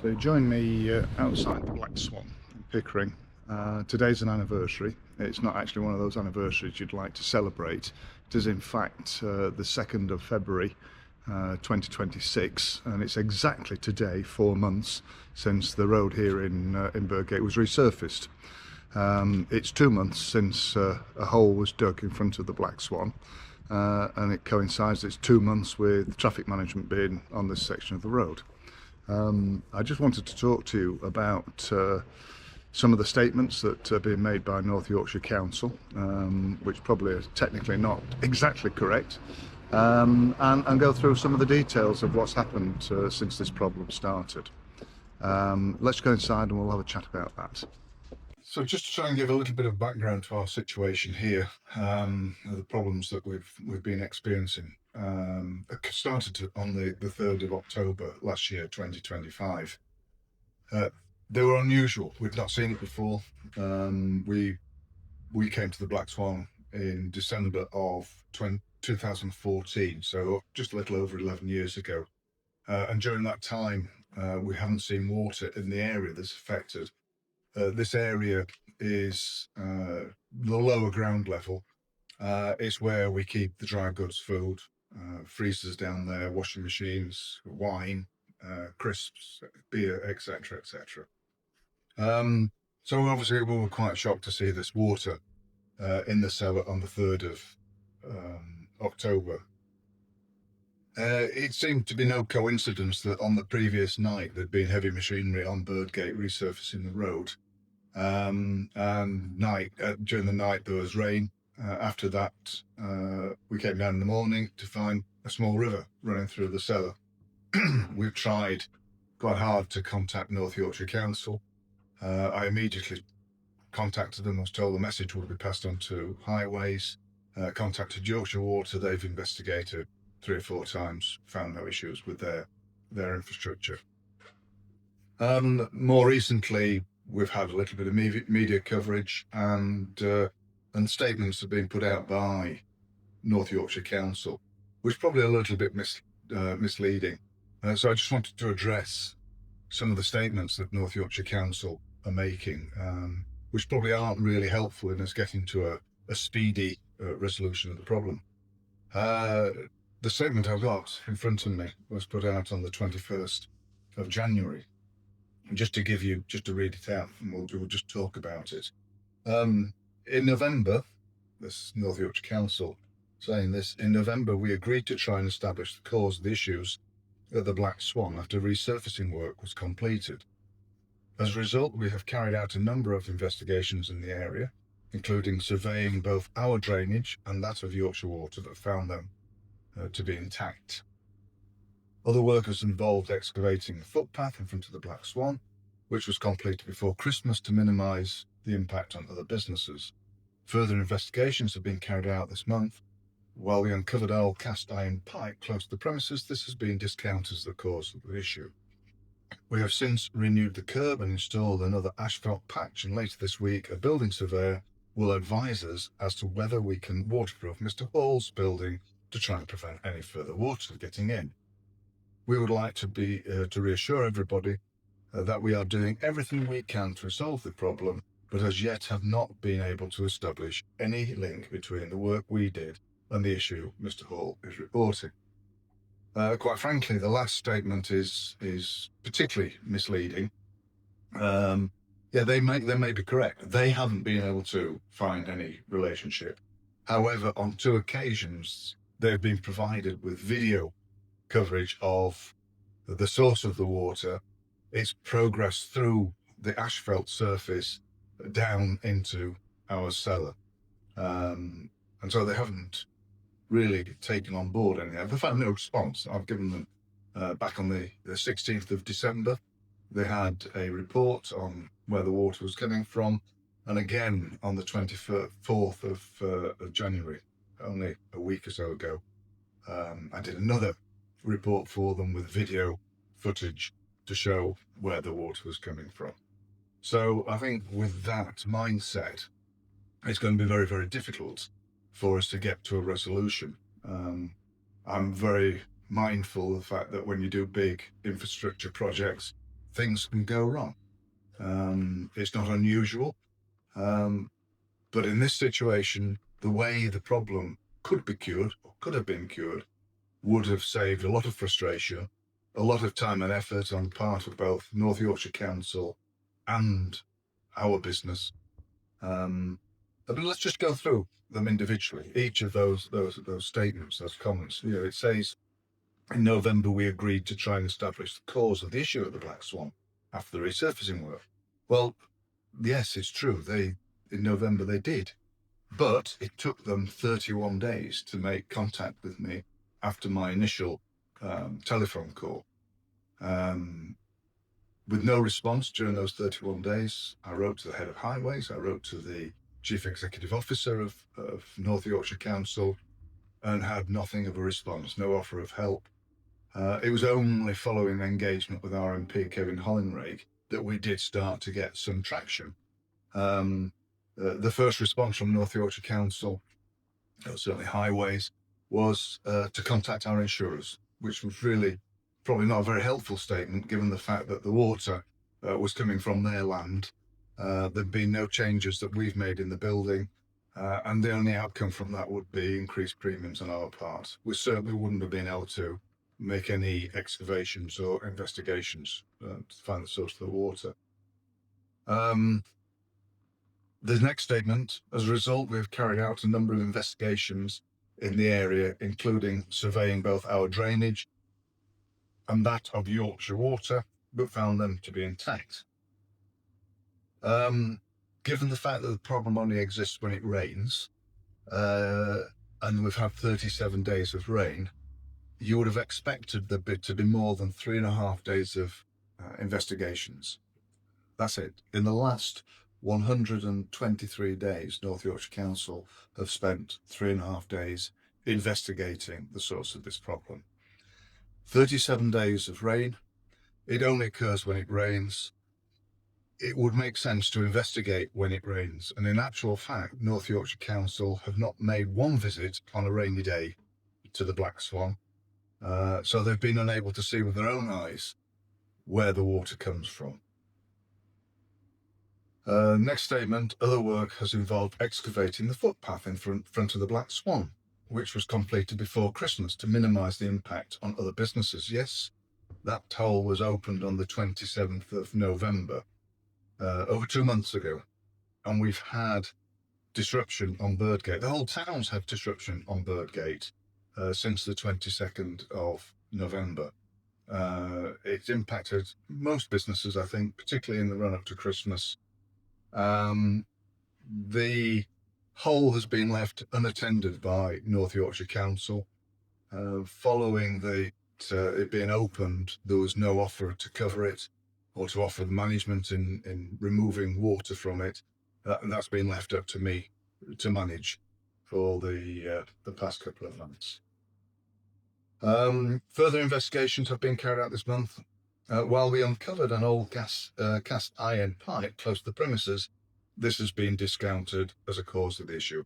So join me outside the Black Swan in Pickering. Today's an anniversary. It's not actually one of those anniversaries you'd like to celebrate. It is in fact the 2nd of February 2026, and it's exactly today 4 months since the road here in Birdgate was resurfaced. It's 2 months since a hole was dug in front of the Black Swan, and it coincides, it's 2 months with traffic management being on this section of the road. I just wanted to talk to you about some of the statements that are being made by North Yorkshire Council, which probably are technically not exactly correct, and go through some of the details of what's happened since this problem started. Let's go inside and we'll have a chat about that. So just to try and give a little bit of background to our situation here, the problems that we've been experiencing. It started on the 3rd of October last year, 2025. They were unusual. We'd not seen it before. We came to the Black Swan in December of 2014, so just a little over 11 years ago. And during that time, we haven't seen water in the area that's affected. This area is the lower ground level. It's where we keep the dry goods, food, freezers down there, washing machines, wine, crisps, beer, etc., etc. So obviously we were quite shocked to see this water in the cellar on the 3rd of October. It seemed to be no coincidence that on the previous night there'd been heavy machinery on Birdgate resurfacing the road. And during the night there was rain. After that, we came down in the morning to find a small river running through the cellar. We've tried quite hard to contact North Yorkshire Council. I immediately contacted them. I was told the message would be passed on to Highways. Contacted Yorkshire Water. They've investigated 3 or 4 times, found no issues with their infrastructure. More recently, we've had a little bit of media coverage, and statements have been put out by North Yorkshire Council, which is probably a little bit misleading. So I just wanted to address some of the statements that North Yorkshire Council are making, which probably aren't really helpful in us getting to a speedy resolution of the problem. The statement I've got in front of me was put out on the 21st of January. Just to read it out, and we'll just talk about it. In November, this North Yorkshire Council saying this, in November we agreed to try and establish the cause of the issues at the Black Swan after resurfacing work was completed. As a result, we have carried out a number of investigations in the area, including surveying both our drainage and that of Yorkshire Water, that found them to be intact. Other work has involved excavating the footpath in front of the Black Swan, which was completed before Christmas to minimise the impact on other businesses. Further investigations have been carried out this month. While we uncovered an old cast iron pipe close to the premises, this has been discounted as the cause of the issue. We have since renewed the curb and installed another asphalt patch, and later this week a building surveyor will advise us as to whether we can waterproof Mr. Hall's building to try and prevent any further water getting in. We would like to reassure everybody that we are doing everything we can to resolve the problem, but as yet have not been able to establish any link between the work we did and the issue Mr. Hall is reporting. Quite frankly, the last statement is particularly misleading. They may be correct. They haven't been able to find any relationship. However, on 2 occasions, they've been provided with video coverage of the source of the water, its progress through the asphalt surface down into our cellar. And so they haven't really taken on board anything. They've had no response. I've given them, back on the 16th of December, they had a report on where the water was coming from, and again on the 24th of January, only a week or so ago, I did another report for them with video footage to show where the water was coming from. So I think with that mindset, it's going to be very, very difficult for us to get to a resolution. I'm very mindful of the fact that when you do big infrastructure projects, things can go wrong. It's not unusual, but in this situation, the way the problem could be cured or could have been cured would have saved a lot of frustration, a lot of time and effort on the part of both North Yorkshire Council and our business. But let's just go through them individually. Each of those statements, those comments. It says in November we agreed to try and establish the cause of the issue at the Black Swan after the resurfacing work. Well, yes, it's true. In November they did, but it took them 31 days to make contact with me after my initial telephone call. With no response during those 31 days, I wrote to the head of highways, I wrote to the chief executive officer of North Yorkshire Council, and had nothing of a response, no offer of help. It was only following engagement with our MP Kevin Hollinrake that we did start to get some traction. The first response from North Yorkshire Council, certainly highways, was to contact our insurers, which was really probably not a very helpful statement given the fact that the water was coming from their land. There'd been no changes that we've made in the building, and the only outcome from that would be increased premiums on our part. We certainly wouldn't have been able to make any excavations or investigations to find the source of the water. The next statement, as a result, we've carried out a number of investigations in the area, including surveying both our drainage and that of Yorkshire Water, but found them to be intact. Given the fact that the problem only exists when it rains, and we've had 37 days of rain, you would have expected the bit to be more than 3.5 days of investigations. That's it. In the last 123 days, North Yorkshire Council have spent 3.5 days investigating the source of this problem. 37 days of rain. It only occurs when it rains. It would make sense to investigate when it rains, and in actual fact, North Yorkshire Council have not made one visit on a rainy day to the Black Swan, so they've been unable to see with their own eyes where the water comes from. Next statement, other work has involved excavating the footpath in front of the Black Swan, which was completed before Christmas to minimise the impact on other businesses. Yes, that hole was opened on the 27th of November, over 2 months ago, and we've had disruption on Birdgate. The whole town's had disruption on Birdgate since the 22nd of November. It's impacted most businesses, I think, particularly in the run-up to Christmas. The hole has been left unattended by North Yorkshire Council. Following it being opened, there was no offer to cover it or to offer the management in removing water from it. That's been left up to me to manage for the past couple of months. Further investigations have been carried out this month. While we uncovered an old cast iron pipe close to the premises, this has been discounted as a cause of the issue.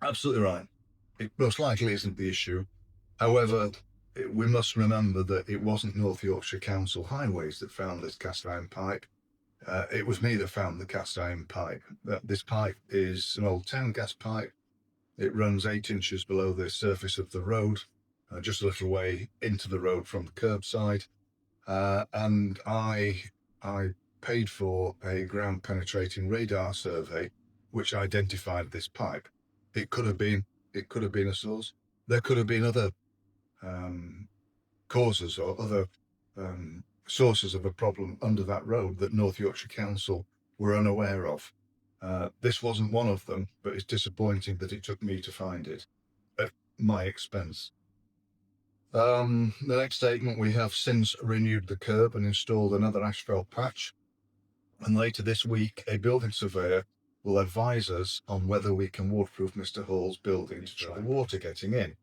Absolutely right. It most likely isn't the issue. However, we must remember that it wasn't North Yorkshire Council Highways that found this cast iron pipe. It was me that found the cast iron pipe. This pipe is an old town gas pipe. It runs 8 inches below the surface of the road, just a little way into the road from the curbside. And I paid for a ground penetrating radar survey, which identified this pipe. It could have been a source. There could have been other causes or other sources of a problem under that road that North Yorkshire Council were unaware of. This wasn't one of them, but it's disappointing that it took me to find it at my expense. The next statement, we have since renewed the curb and installed another asphalt patch. And later this week, a building surveyor will advise us on whether we can waterproof Mr. Hall's building to stop the water getting in.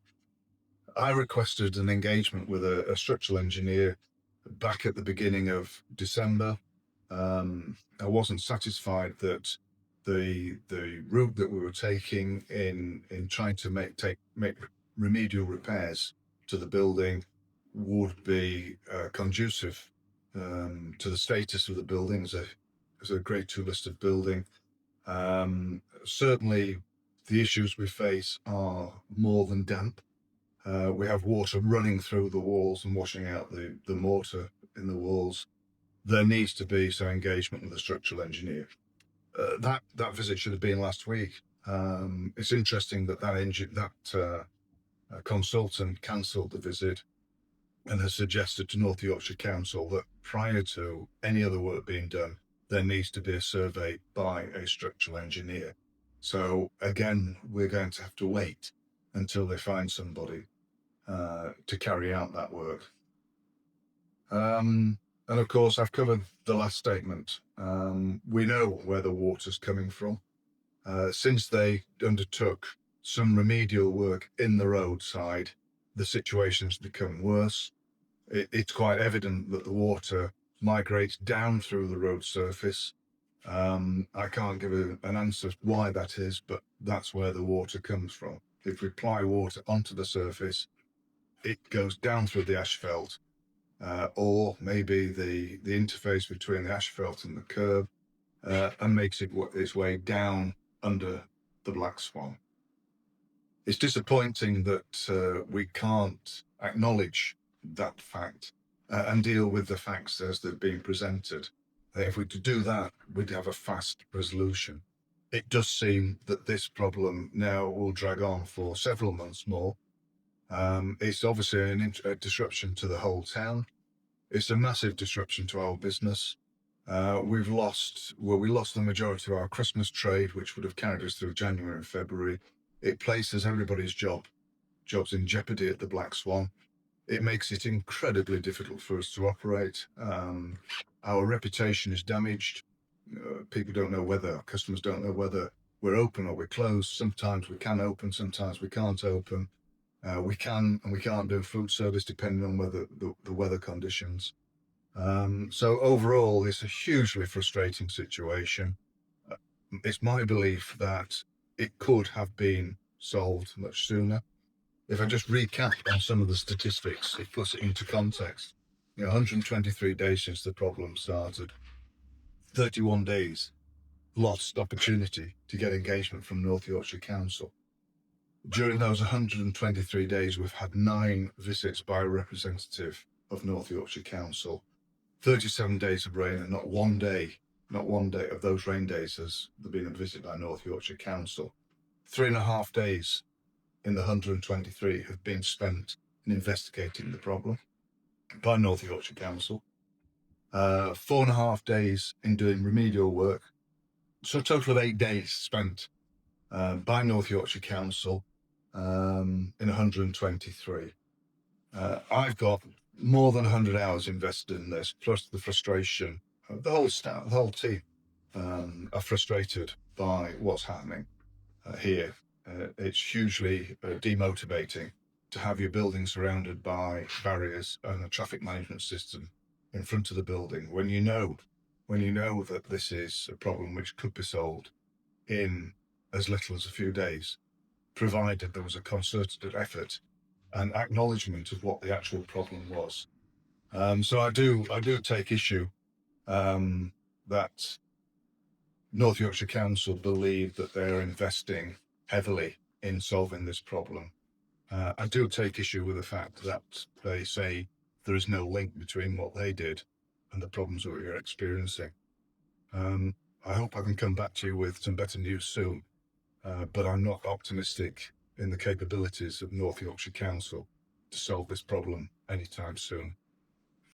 I requested an engagement with a structural engineer back at the beginning of December. I wasn't satisfied that the route that we were taking in trying to make remedial repairs to the building would be conducive to the status of the building as a Grade 2 listed building. Certainly, the issues we face are more than damp. We have water running through the walls and washing out the mortar in the walls. There needs to be some engagement with the structural engineer. That visit should have been last week. It's interesting that consultant cancelled the visit and has suggested to North Yorkshire Council that prior to any other work being done, there needs to be a survey by a structural engineer. So again, we're going to have to wait until they find somebody to carry out that work. And of course, I've covered the last statement. We know where the water's coming from. Since they undertook some remedial work in the roadside, the situation's become worse. It's quite evident that the water migrates down through the road surface. I can't give an answer why that is, but that's where the water comes from. If we apply water onto the surface, it goes down through the asphalt, or maybe the interface between the asphalt and the curb, and makes its way down under the Black Swan. It's disappointing that we can't acknowledge that fact and deal with the facts as they've been presented. If we could do that, we'd have a fast resolution. It does seem that this problem now will drag on for several months more. It's obviously a disruption to the whole town. It's a massive disruption to our business. We lost the majority of our Christmas trade, which would have carried us through January and February. It places everybody's jobs in jeopardy at the Black Swan. It makes it incredibly difficult for us to operate. Our reputation is damaged. People don't know customers don't know whether we're open or we're closed. Sometimes we can open, sometimes we can't open. We can and we can't do food service depending on whether the weather conditions. So overall, it's a hugely frustrating situation. It's my belief that it could have been solved much sooner. If I just recap on some of the statistics, it puts it into context. 123 days since the problem started, 31 days lost opportunity to get engagement from North Yorkshire Council. During those 123 days, we've had 9 visits by a representative of North Yorkshire Council. 37 days of rain, and not one day of those rain days has there been a visit by North Yorkshire Council. 3.5 days in the 123 have been spent in investigating the problem by North Yorkshire Council. 4.5 days in doing remedial work. So a total of 8 days spent by North Yorkshire Council in 123. I've got more than 100 hours invested in this, plus the frustration. The whole staff, the whole team are frustrated by what's happening here. It's hugely demotivating to have your building surrounded by barriers and a traffic management system in front of the building when you know that this is a problem which could be solved in as little as a few days, provided there was a concerted effort and acknowledgement of what the actual problem was. So I do take issue that North Yorkshire Council believe that they're investing heavily in solving this problem. I do take issue with the fact that they say there is no link between what they did and the problems that we're experiencing. I hope I can come back to you with some better news soon, but I'm not optimistic in the capabilities of North Yorkshire Council to solve this problem anytime soon.